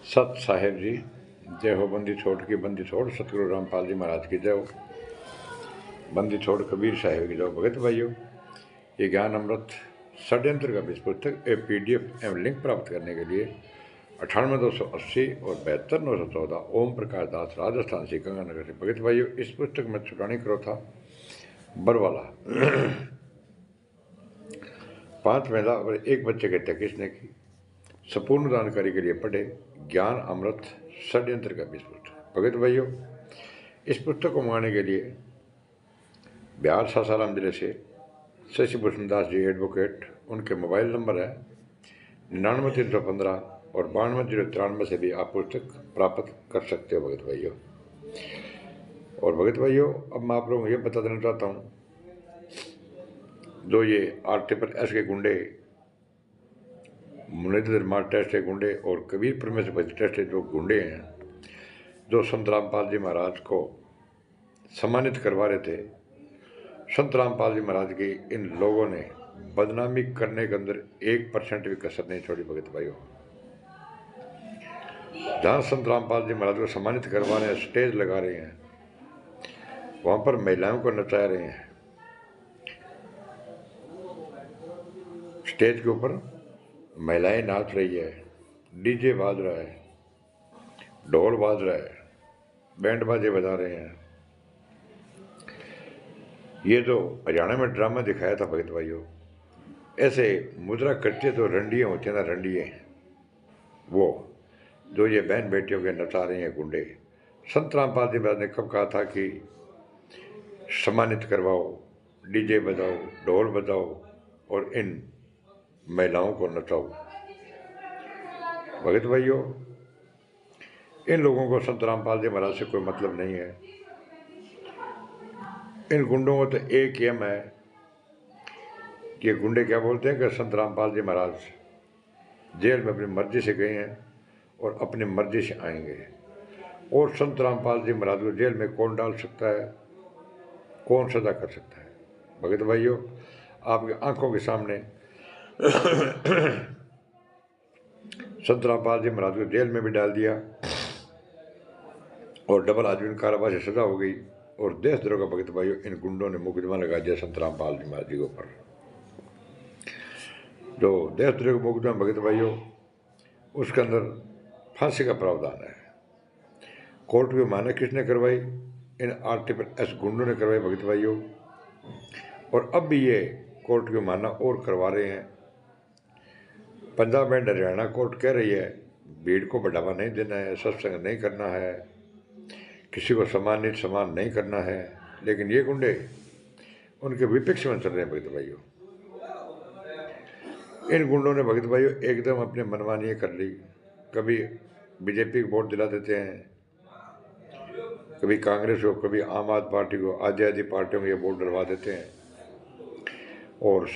सत साहेब जी जय हो। बंदी छोड़ की बंदी छोड़ सतगुरु रामपाल जी महाराज की जय हो। बंदी छोड़ कबीर साहेब की जय हो। भगत भाइयों, ये ज्ञान अमृत षड्यंत्र का बीज पुस्तक PDF एवं लिंक प्राप्त करने के लिए 98-280 और 72-914 ओम प्रकाश दास राजस्थान से गंगानगर से। भगत भाइयों, इस पुस्तक में छुटानी करो था बरवाला 5 महिला और 1 बच्चे की हत्या किसने की। संपूर्ण जानकारी के लिए पढ़े ज्ञान अमृत षड्यंत्र का बीज पुस्तक। भगत भाइयों, इस पुस्तक को मंगाने के लिए बिहार सासाराम जिले से शशि भूषण दास जी एडवोकेट, उनके मोबाइल नंबर है 99-315 और 92-093 से भी आप पुस्तक प्राप्त कर सकते हो। भगत भाइयों और भगत भाइयों, अब मैं आप लोगों को ये बता देना चाहता हूँ, जो ये RTS के गुंडे, मुनीन्द्र मार टेस्ट के गुंडे और कबीर परमेश्वर टेस्ट के जो गुंडे हैं, जो संत रामपाल जी महाराज को सम्मानित करवा रहे थे, संत रामपाल जी महाराज की इन लोगों ने बदनामी करने के अंदर 1% भी कसर नहीं छोड़ी। भगत भाइयों, जहाँ संत रामपाल जी महाराज को सम्मानित करवा रहे हैं, स्टेज लगा रहे हैं, वहाँ पर महिलाओं को नचा रहे हैं। स्टेज के ऊपर महिलाएं नाच रही है, DJ बाज रहा है, ढोल बाज रहा है, बैंड बाजे बजा रहे हैं। ये जो हरियाणा में ड्रामा दिखाया था भगत भाइयों, ऐसे मुद्रा करते तो रंडिये होते हैं ना, रंडिये, वो जो ये बहन बेटियों के नचा रहे हैं गुंडे। संत रामपाल जी महाराज ने कब कहा था कि सम्मानित करवाओ, DJ बजाओ, ढोल बजाओ और इन महिलाओं को नचाओ। भगत भाइयों, इन लोगों को संत रामपाल जी महाराज से कोई मतलब नहीं है। इन गुंडों को तो एक एम है कि गुंडे क्या बोलते हैं कि संत रामपाल जी महाराज जेल में अपनी मर्जी से गए हैं और अपनी मर्जी से आएंगे, और संत रामपाल जी महाराज को जेल में कौन डाल सकता है, कौन सजा कर सकता है। भगत भाइयों, आपकी आंखों के सामने संत रामपाल जी महाराज को जेल में भी डाल दिया और डबल आजीवन कारावास से सजा हो गई, और देशद्रोह का भगत भाइयों इन गुंडों ने मुकदमा लगा दिया संत रामपाल जी महाराज जी के ऊपर। जो देशद्रोह का मुकदमा भगत भाइयों, उसके अंदर फांसी का प्रावधान है। कोर्ट की माने किसने करवाई? इन RTS गुंडों ने करवाई भगत भाइयों, और अब भी ये कोर्ट की माना और करवा रहे हैं। पंजाब एंड हरियाणा कोर्ट कह रही है भीड़ को बढ़ावा नहीं देना है, सत्संग नहीं करना है, किसी को सम्मानित सम्मान नहीं करना है, लेकिन ये गुंडे उनके विपक्ष में चल रहे हैं। भगत भाइयों, इन गुंडों ने भगत भाइयों एकदम अपने मनमानी कर ली। कभी BJP को वोट दिला देते हैं, कभी कांग्रेस को, कभी आम आदमी पार्टी को, आधी आधी पार्टियों में ये वोट डलवा देते हैं। और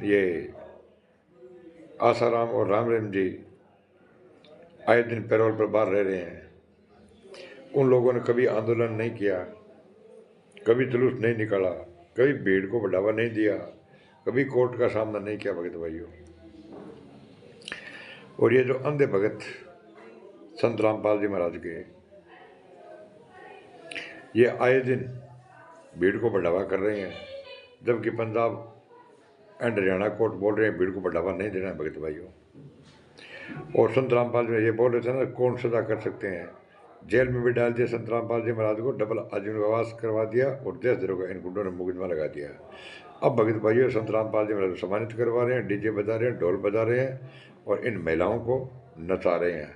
ये आसाराम और राम जी आए दिन पैरोल पर बाहर रह रहे हैं। उन लोगों ने कभी आंदोलन नहीं किया, कभी जुलूस नहीं निकाला, कभी भीड़ को बढ़ावा नहीं दिया, कभी कोर्ट का सामना नहीं किया। भगत भाइयों, और ये जो अंधे भगत संत रामपाल जी महाराज के, ये आए दिन भीड़ को बढ़ावा कर रहे हैं, जबकि पंजाब एंड हरियाणा कोर्ट बोल रहे हैं भीड़ को बढ़ावा नहीं देना है। भगत भाइयों, और संत रामपाल जी ये बोल रहे थे ना, कौन सजा कर सकते हैं, जेल में भी डाल दिया संत रामपाल जी महाराज को, डबल आजीवन करवा दिया, और देशद्रोह का इन गुंडों ने मुकदमा लगा दिया। अब भगत भाइयों, संत रामपाल जी महाराज को सम्मानित करवा रहे हैं, DJ बजा रहे हैं, ढोल बजा रहे हैं, और इन महिलाओं को नचा रहे हैं।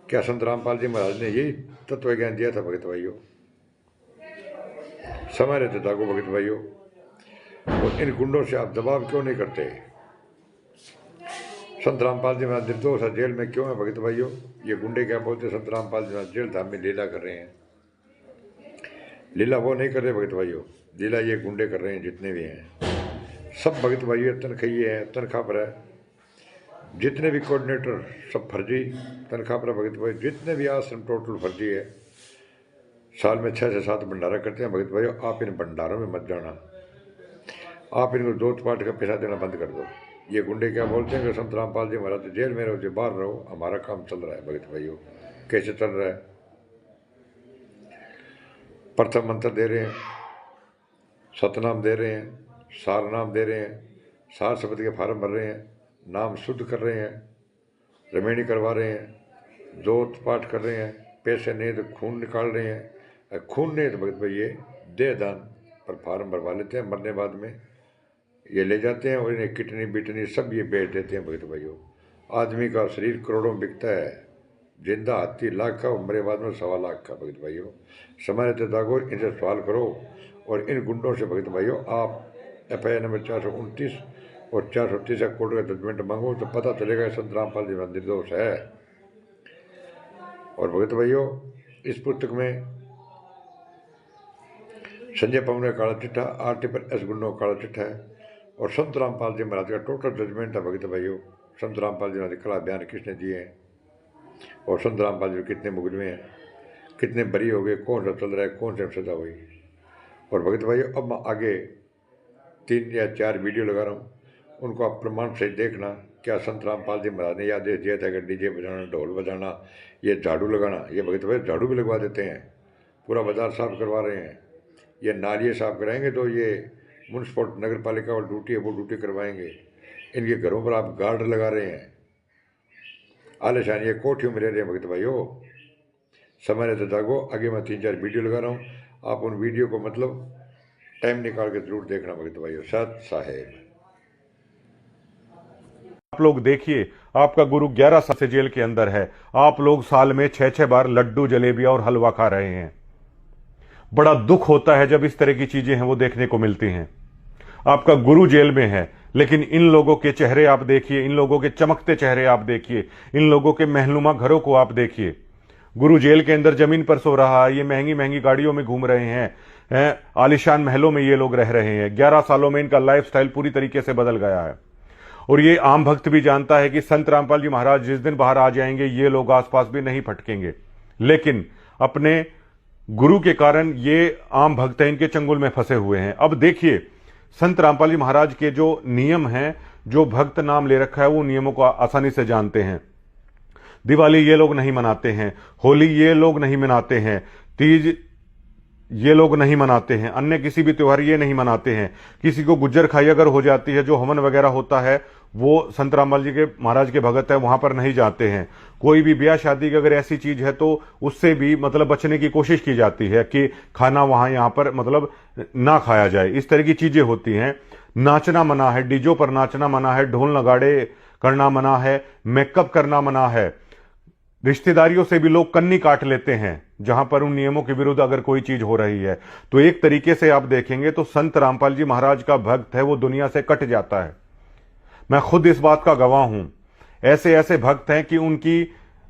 क्या संत रामपाल जी महाराज ने यही तत्व ज्ञान दिया था? भगत भाइयों, समय रहते जागो भगत भाइयों, और इन गुंडों से आप दबाव क्यों नहीं करते? संत रामपाल जी महाराज निर्दोष है, जेल में क्यों है? भगत भाइयों, ये गुंडे क्या बोलते, संत रामपाल जी महाराज जेल धाम में लीला कर रहे हैं। लीला वो नहीं कर रहे भगत भाइयों, लीला ये गुंडे कर रहे हैं, जितने भी हैं सब भगत भाइयों तनख्वाही है, तनख्वाह पर है। जितने भी कोऑर्डिनेटर सब फर्जी तनख्वाह पर भगत भाई, जितने भी आश्रम टोटल फर्जी है। साल में 6 से 7 भंडारा करते हैं। भगत भाइयों, आप इन भंडारों में मत जाना, आप इनको जोत पाठ का पैसा देना बंद कर दो। ये गुंडे क्या बोलते हैं कि संत रामपाल जी महाराज जेल में रहो, जो बाहर रहो, हमारा काम चल रहा है। भगत भाइयों, कैसे चल रहा है? प्रथम मंत्र दे रहे हैं, सतनाम दे रहे हैं, सार नाम दे रहे हैं, सार शब्द के फार्म भर रहे हैं, नाम शुद्ध कर रहे हैं, रमेणी करवा रहे हैं, जोत पाठ कर रहे हैं, पैसे नहीं तो खून निकाल रहे हैं, खून नहीं तो भगत भाई ये देह दान पर फार्म भरवा लेते हैं। मरने बाद में ये ले जाते हैं और इन्हें किडनी बिटनी सब ये बेच देते हैं। भगत भाइयों, आदमी का शरीर करोड़ों में बिकता है, जिंदा हाथी लाख का, मरे बाद में 1.25 लाख का। भगत भाइयों, समय रहते दागो, इनसे सवाल करो और इन गुंडों से भगत भाइयों आप FIR नंबर 429 और 430 का कोर्ट का जजमेंट मांगो तो पता चलेगा संत रामपाल जी निर्दोष है। और भगत भाइयों, इस पुस्तक में संजय पवन का काला चिट्ठा, RT पर S गुंडों का काला चिट्ठा है और संत रामपाल जी महाराज का टोटल जजमेंट है। भगत भाइयों, संत रामपाल जी महाराज कला बयान किसने दिए हैं और संत रामपाल जी कितने मुकदमे हैं, कितने बरी हो गए, कौन सा चल रहा है, कौन सी सजा हुई। और भगत भाइयों, अब मैं आगे 3 या 4 वीडियो लगा रहा हूँ, उनको आप प्रमाण से देखना। क्या संत रामपाल जी महाराज ने ये आदेश दिया था कि डीजे बजाना, ढोल बजाना, ये झाड़ू लगाना? ये भगत भाई झाड़ू भी लगवा देते हैं, पूरा बाजार साफ करवा रहे हैं। ये नालियाँ साफ कराएंगे तो ये म्यूनसिपल नगर पालिका और ड्यूटी है वो ड्यूटी करवाएंगे। इनके घरों पर आप गार्ड लगा रहे हैं, आलिशान ये कोठियों में रह रहे हैं। भगत भाइयों, समय रहते जागो, आगे मैं 3-4 वीडियो लगा रहा हूँ, आप उन वीडियो को मतलब टाइम निकाल के जरूर देखना। भगत भाइयों, सत साहेब आप लोग देखिए, आपका गुरु 11 साल से जेल के अंदर है। आप लोग साल में 6-6 बार लड्डू, जलेबियां और हलवा खा रहे हैं। बड़ा दुख होता है जब इस तरह की चीजें हैं वो देखने को मिलती हैं। आपका गुरु जेल में है, लेकिन इन लोगों के चेहरे आप देखिए, इन लोगों के चमकते चेहरे आप देखिए, इन लोगों के महनुमा घरों को आप देखिए। गुरु जेल के अंदर जमीन पर सो रहा है, ये महंगी महंगी गाड़ियों में घूम रहे हैं, आलिशान महलों में ये लोग रह रहे हैं। 11 सालों में इनका लाइफस्टाइल पूरी तरीके से बदल गया है। और ये आम भक्त भी जानता है कि संत रामपाल जी महाराज जिस दिन बाहर आ जाएंगे ये लोग आसपास भी नहीं भटकेंगे, लेकिन अपने गुरु के कारण ये आम भक्त हैं, इनके चंगुल में फंसे हुए हैं। अब देखिए, संत रामपाल जी महाराज के जो नियम हैं, जो भक्त नाम ले रखा है, वो नियमों को आसानी से जानते हैं। दिवाली ये लोग नहीं मनाते हैं, होली ये लोग नहीं मनाते हैं, तीज ये लोग नहीं मनाते हैं, अन्य किसी भी त्योहार ये नहीं मनाते हैं। किसी को गुज्जर खाई अगर हो जाती है, जो हवन वगैरह होता है वो संत रामपाल जी के महाराज के भगत है वहां पर नहीं जाते हैं। कोई भी ब्याह शादी की अगर ऐसी चीज है तो उससे भी मतलब बचने की कोशिश की जाती है कि खाना वहां यहां पर मतलब ना खाया जाए। इस तरह की चीजें होती हैं। नाचना मना है, डीजों पर नाचना मना है, ढोल नगाड़े करना मना है, मेकअप करना मना है। रिश्तेदारियों से भी लोग कन्नी काट लेते हैं जहां पर उन नियमों के विरुद्ध अगर कोई चीज हो रही है। तो एक तरीके से आप देखेंगे तो संत रामपाल जी महाराज का भक्त है वो दुनिया से कट जाता है। मैं खुद इस बात का गवाह हूं। ऐसे ऐसे भक्त हैं कि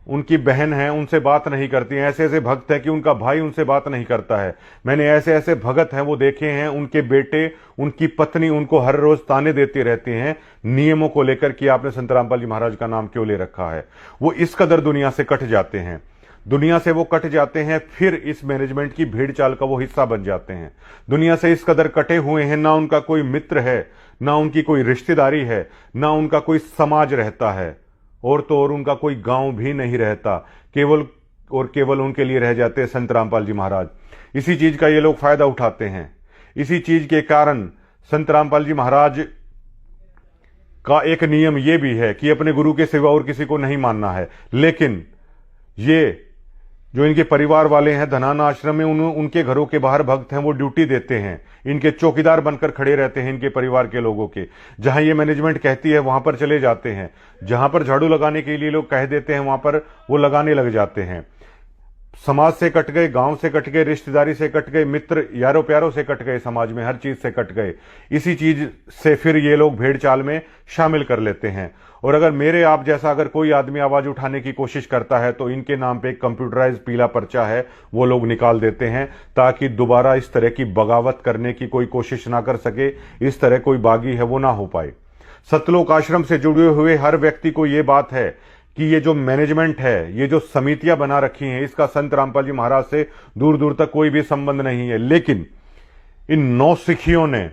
उनकी बहन है उनसे बात नहीं करती हैं, ऐसे ऐसे भक्त हैं कि उनका भाई उनसे बात नहीं करता है। मैंने ऐसे ऐसे भगत हैं वो देखे हैं, उनके बेटे, उनकी पत्नी उनको हर रोज ताने देती रहती हैं नियमों को लेकर कि आपने संत रामपाल जी महाराज का नाम क्यों ले रखा है। वो इस कदर दुनिया से कट जाते हैं, दुनिया से वो कट जाते हैं, फिर इस मैनेजमेंट की भीड़ चाल का वो हिस्सा बन जाते हैं। दुनिया से इस कदर कटे हुए हैं, ना उनका कोई मित्र है, ना उनकी कोई रिश्तेदारी है, ना उनका कोई समाज रहता है, और तो और उनका कोई गांव भी नहीं रहता। केवल और केवल उनके लिए रह जाते हैं संत रामपाल जी महाराज। इसी चीज का ये लोग फायदा उठाते हैं। इसी चीज के कारण संत रामपाल जी महाराज का एक नियम यह भी है कि अपने गुरु के सिवा और किसी को नहीं मानना है। लेकिन ये जो इनके परिवार वाले हैं धनाना आश्रम में, उनके घरों के बाहर भक्त हैं वो ड्यूटी देते हैं, इनके चौकीदार बनकर खड़े रहते हैं इनके परिवार के लोगों के। जहां ये मैनेजमेंट कहती है वहां पर चले जाते हैं, जहां पर झाड़ू लगाने के लिए लोग कह देते हैं वहां पर वो लगाने लग जाते हैं। समाज से कट गए, गांव से कट गए, रिश्तेदारी से कट गए, मित्र यारों प्यारों से कट गए, समाज में हर चीज से कट गए। इसी चीज से फिर ये लोग भेड़ चाल में शामिल कर लेते हैं। और अगर मेरे आप जैसा अगर कोई आदमी आवाज उठाने की कोशिश करता है तो इनके नाम पे एक कंप्यूटराइज पीला पर्चा है वो लोग निकाल देते हैं, ताकि दोबारा इस तरह की बगावत करने की कोई कोशिश ना कर सके, इस तरह कोई बागी है वो ना हो पाए। सतलोक आश्रम से जुड़े हुए हर व्यक्ति को यह बात है कि ये जो मैनेजमेंट है, ये जो समितियां बना रखी हैं, इसका संत रामपाल जी महाराज से दूर दूर तक कोई भी संबंध नहीं है। लेकिन इन 9 सिखियों ने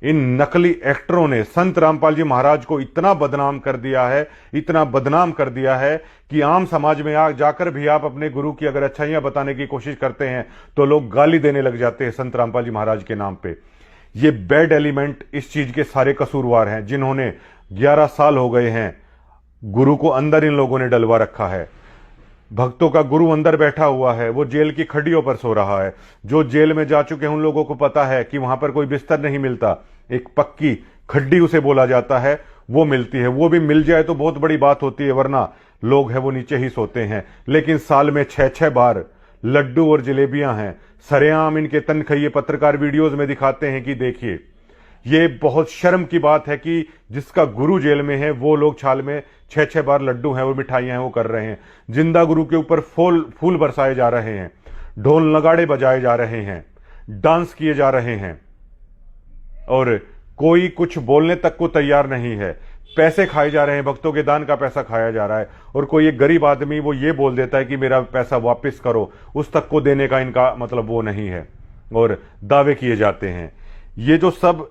इन नकली एक्टरों ने संत रामपाल जी महाराज को इतना बदनाम कर दिया है, इतना बदनाम कर दिया है कि आम समाज में जाकर भी आप अपने गुरु की अगर अच्छाइयां बताने की कोशिश करते हैं तो लोग गाली देने लग जाते हैं संत रामपाल जी महाराज के नाम पे। ये बैड एलिमेंट इस चीज के सारे कसूरवार हैं, जिन्होंने 11 साल हो गए हैं गुरु को अंदर इन लोगों ने डलवा रखा है। भक्तों का गुरु अंदर बैठा हुआ है, वो जेल की खड्डियों पर सो रहा है। जो जेल में जा चुके हैं उन लोगों को पता है कि वहां पर कोई बिस्तर नहीं मिलता, एक पक्की खड्डी उसे बोला जाता है, वो मिलती है। वो भी मिल जाए तो बहुत बड़ी बात होती है, वरना लोग है वो नीचे ही सोते हैं। लेकिन साल में 6-6 बार लड्डू और जलेबियां हैं। सरेआम इनके तनखैये पत्रकार वीडियोज में दिखाते हैं कि देखिए, ये बहुत शर्म की बात है कि जिसका गुरु जेल में है वो लोग छाल में 6-6 बार लड्डू हैं, वो मिठाइयां हैं, वो कर रहे हैं। जिंदा गुरु के ऊपर फूल बरसाए जा रहे हैं, ढोल नगाड़े बजाए जा रहे हैं, डांस किए जा रहे हैं, और कोई कुछ बोलने तक को तैयार नहीं है। पैसे खाए जा रहे हैं, भक्तों के दान का पैसा खाया जा रहा है, और कोई एक गरीब आदमी वो ये बोल देता है कि मेरा पैसा वापस करो, उस तक को देने का इनका मतलब वो नहीं है, और दावे किए जाते हैं। ये जो सब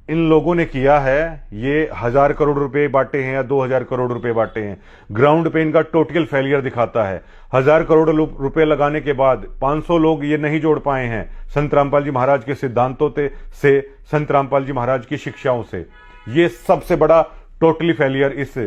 इन लोगों ने किया है, ये 1000 करोड़ रुपए बांटे हैं या 2000 करोड़ रुपए बांटे हैं, ग्राउंड पे इनका टोटल फेलियर दिखाता है। 1000 करोड़ रुपए लगाने के बाद 500 लोग ये नहीं जोड़ पाए हैं संत रामपाल जी महाराज के सिद्धांतों से, संत रामपाल जी महाराज की शिक्षाओं से। ये सबसे बड़ा टोटली फेलियर इस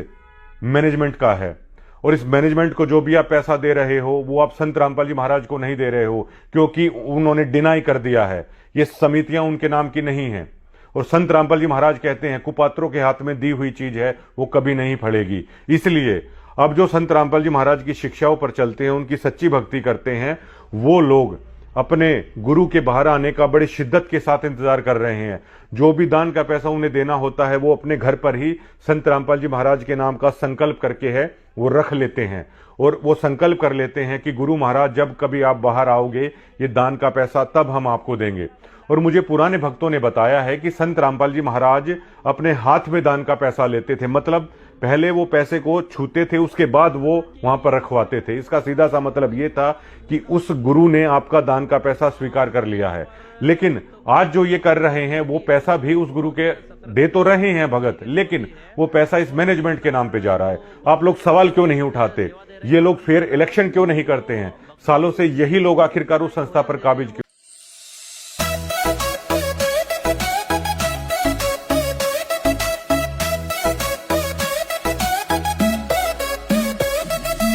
मैनेजमेंट का है। और इस मैनेजमेंट को जो भी आप पैसा दे रहे हो वो आप संत रामपाल जी महाराज को नहीं दे रहे हो, क्योंकि उन्होंने डिनाई कर दिया है, ये समितियां उनके नाम की नहीं हैं। और संत रामपाल जी महाराज कहते हैं कुपात्रों के हाथ में दी हुई चीज है वो कभी नहीं फलेगी। इसलिए अब जो संत रामपाल जी महाराज की शिक्षाओं पर चलते हैं, उनकी सच्ची भक्ति करते हैं, वो लोग अपने गुरु के बाहर आने का बड़ी शिद्दत के साथ इंतजार कर रहे हैं। जो भी दान का पैसा उन्हें देना होता है वो अपने घर पर ही संत रामपाल जी महाराज के नाम का संकल्प करके है वो रख लेते हैं, और वो संकल्प कर लेते हैं कि गुरु महाराज जब कभी आप बाहर आओगे ये दान का पैसा तब हम आपको देंगे। और मुझे पुराने भक्तों ने बताया है कि संत रामपाल जी महाराज अपने हाथ में दान का पैसा लेते थे, मतलब पहले वो पैसे को छूते थे, उसके बाद वो वहां पर रखवाते थे। इसका सीधा सा मतलब ये था कि उस गुरु ने आपका दान का पैसा स्वीकार कर लिया है। लेकिन आज जो ये कर रहे हैं वो पैसा भी उस गुरु के दे तो रहे हैं भगत, लेकिन वो पैसा इस मैनेजमेंट के नाम पे जा रहा है। आप लोग सवाल क्यों नहीं उठाते? ये लोग फेयर इलेक्शन क्यों नहीं करते हैं? सालों से यही लोग आखिरकार उस संस्था पर काबिज क्यों?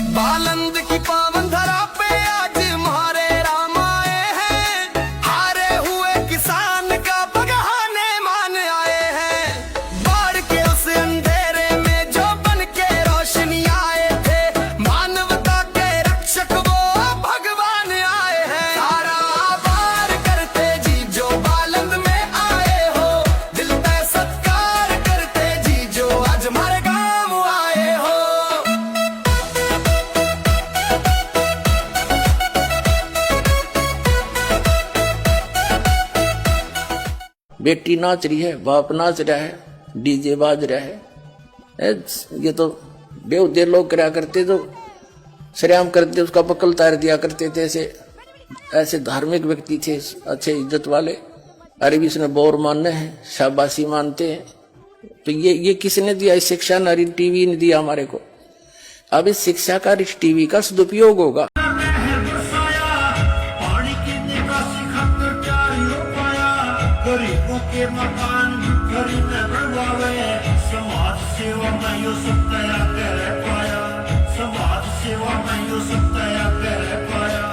बालंद की पावन धरा पे आज म्हारे राम आए हैं, हारे हुए किसान का बगहाने मान आए हैं। बाढ़ के उस अंधेरे में जो बन के रोशनी आए थे, मानवता के रक्षक वो भगवान आए हैं। सारा आभार करते जी जो बालंद में आए हो, दिल पे सत्कार करते जी जो आज हमारे गाँव आए हो। बेटी नाच रही है, बाप नाच रहा है, डीजे बाज रहा है। ये तो बेहुदे लोग करा करते, तो सरेआम करते, उसका बकल तार दिया करते थे। ऐसे धार्मिक व्यक्ति थे, अच्छे इज्जत वाले। अरे भी इसने बोर मानने हैं, शाबाशी मानते हैं। तो ये किसने दिया? इस शिक्षा नारी टीवी ने दिया हमारे को। अब इस शिक्षा का, इस टीवी का सदुपयोग होगा। गरीबों के मकान खरीदने बनवावे, समाज सेवा में यो सब तया कर पाया, समाज सेवा में यो सब तया कर पाया।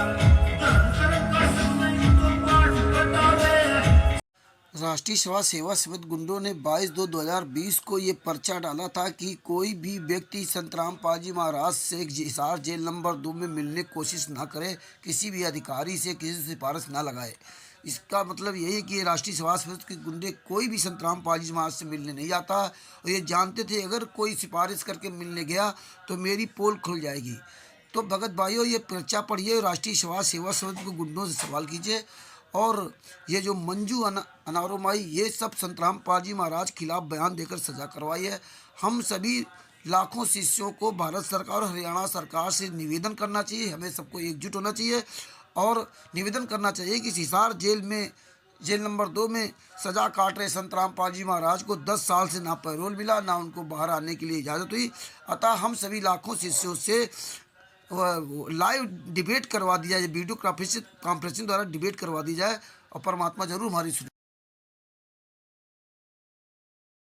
धर्म का समय तो पाठ बतावे। राष्ट्रीय समाज सेवा समिति गुंडों ने 22/2/2020 को ये पर्चा डाला था कि कोई भी व्यक्ति संत रामपाल जी महाराज से हिसार जेल नंबर 2 में मिलने की कोशिश ना करे, किसी भी अधिकारी से किसी से सिफारिश ना लगाए। इसका मतलब यही है कि ये राष्ट्रीय सेवा समिति के गुंडे कोई भी संत रामपाल जी महाराज से मिलने नहीं जाता, और ये जानते थे अगर कोई सिफारिश करके मिलने गया तो मेरी पोल खुल जाएगी। तो भगत भाइयों, ये पर्चा पढ़िए, राष्ट्रीय समाज सेवा समिति के गुंडों से सवाल कीजिए। और ये जो मंजू अनारोमाई, ये सब संत रामपाल जी महाराज खिलाफ बयान देकर सजा करवाई है। हम सभी लाखों शिष्यों को भारत सरकार और हरियाणा सरकार से निवेदन करना चाहिए, हमें सबको एकजुट होना चाहिए और निवेदन करना चाहिए कि हिसार जेल में जेल नंबर 2 में सजा काट रहे संत रामपाल जी महाराज को 10 साल से ना पैरोल मिला, ना उनको बाहर आने के लिए इजाज़त हुई। अतः हम सभी लाखों शिष्यों से लाइव डिबेट करवा दी जाए, वीडियो कॉन्फ्रेंसिंग द्वारा डिबेट करवा दी जाए और परमात्मा जरूर हमारी